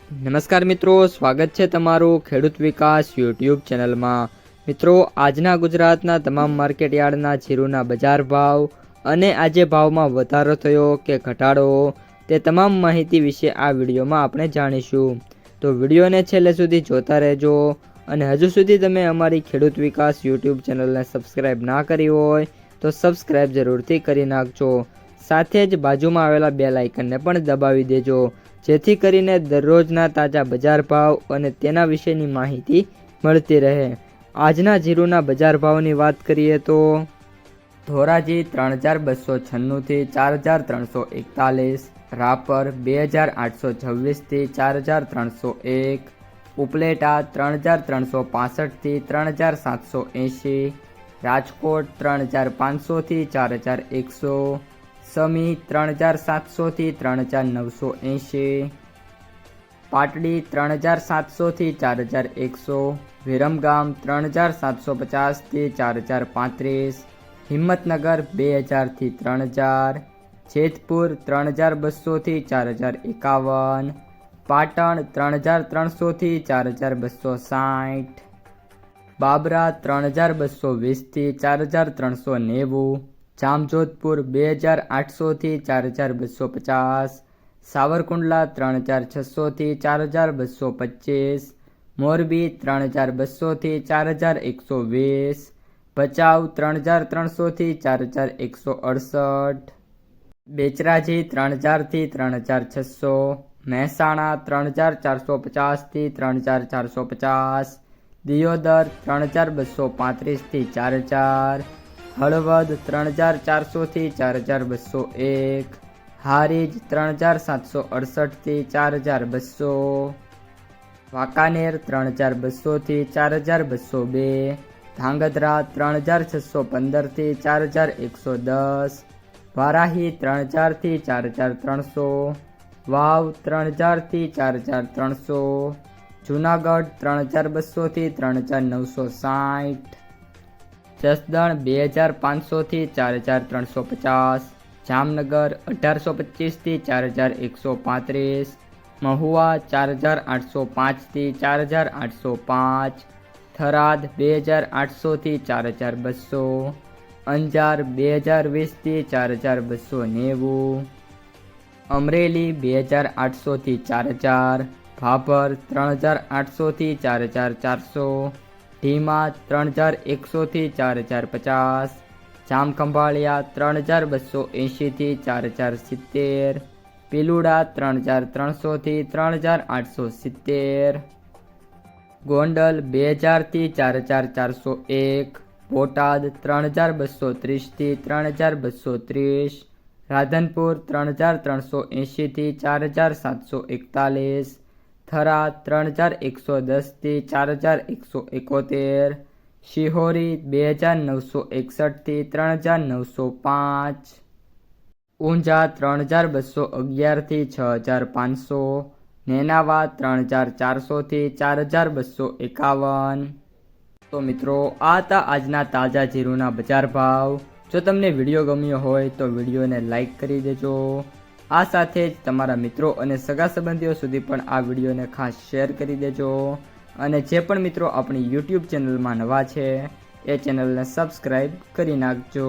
નમસ્કાર મિત્રો, સ્વાગત છે તમારું ખેડૂત વિકાસ યુટ્યુબ ચેનલમાં। મિત્રો, આજના ગુજરાતના તમામ માર્કેટયાર્ડના જીરુના બજાર ભાવ અને આજે ભાવમાં વધારો થયો કે ઘટાડો તે તમામ માહિતી વિશે આ વિડીયોમાં આપણે જાણીશું। તો વિડીયોને છેલ્લે સુધી જોતા રહેજો અને હજુ સુધી તમે અમારી ખેડૂત વિકાસ યુટ્યુબ ચેનલને સબસ્ક્રાઈબ ના કરી હોય તો સબસ્ક્રાઈબ જરૂરથી કરી નાખજો। સાથે જ બાજુમાં આવેલા બેલ આઇકનને પણ દબાવી દેજો, જેથી કરીને દરરોજના તાજા બજાર ભાવ અને તેના વિશેની માહિતી મળતી રહે। આજના જીરુના બજાર ભાવની વાત કરીએ તો ધોરાજી 3296 થી 4341, રાપર 2826 થી 4301, ઉપલેટા 3365 થી 3780, રાજકોટ 3500 થી 4100, સમી 3700 થી 3980, પાટડી 3700 થી 4100, વિરમગામ 3750 થી 4035, હિંમતનગર 2000 થી 3000, જેતપુર 3200 થી 4051, પાટણ 3300 થી 4260, બાબરા 3220 થી 4390, જામજોધપુર 2800 થી 4250, સાવરકુંડલા 3600 થી 4225, મોરબી 3200 થી 4120, ભચાઉ 3300 થી 4168, બેચરાજી 3000 થી 3600, મહેસાણા 3450 થી 3450, દિયોદર 3235 થી 4000, હળવદ 3400 થી 4201, હારીજ 3768 થી 4200, વાંકાનેર 3200 થી 4202, ધાંગધ્રા 3615 થી 4110, વારાહી 3000 થી 4300, વાવ 3000 થી 4300, જૂનાગઢ 3200 થી 3960, જસદણ 2500 થી 4350, જામનગર 1825 થી 4135, મહુવા 4805 થી 4805, થરાદ 2800 થી 4200, અંજાર 2020 થી 4290, અમરેલી 2800 થી 4000, ભાભર 3800 થી 4400, ઢીમા 3100 થી 4050, જામખંભાળિયા 3280 થી 4070, પીલુડા 3300 થી 3870, ગોંડલ 2000 થી 4401, બોટાદ 3230 થી 3230, રાધનપુર 3380 થી 4741, થરા 3110 થી 4171, શિહોરી 2961 થી 3905, ઊંઝા 3211 થી 6500, નેનાવા 3400 થી 4251। તો મિત્રો, આ હતા આજના તાજા જીરુના બજાર ભાવ। જો તમને વિડીયો ગમ્યો હોય તો વિડીયોને લાઈક કરી દેજો। આ સાથે જ તમારા મિત્રો અને સગા સંબંધીઓ સુધી પણ આ વિડીયોને ખાસ શેર કરી દેજો અને જે પણ મિત્રો આપણી યુટ્યુબ ચેનલમાં નવા છે એ ચેનલને સબસ્ક્રાઈબ કરી નાખજો।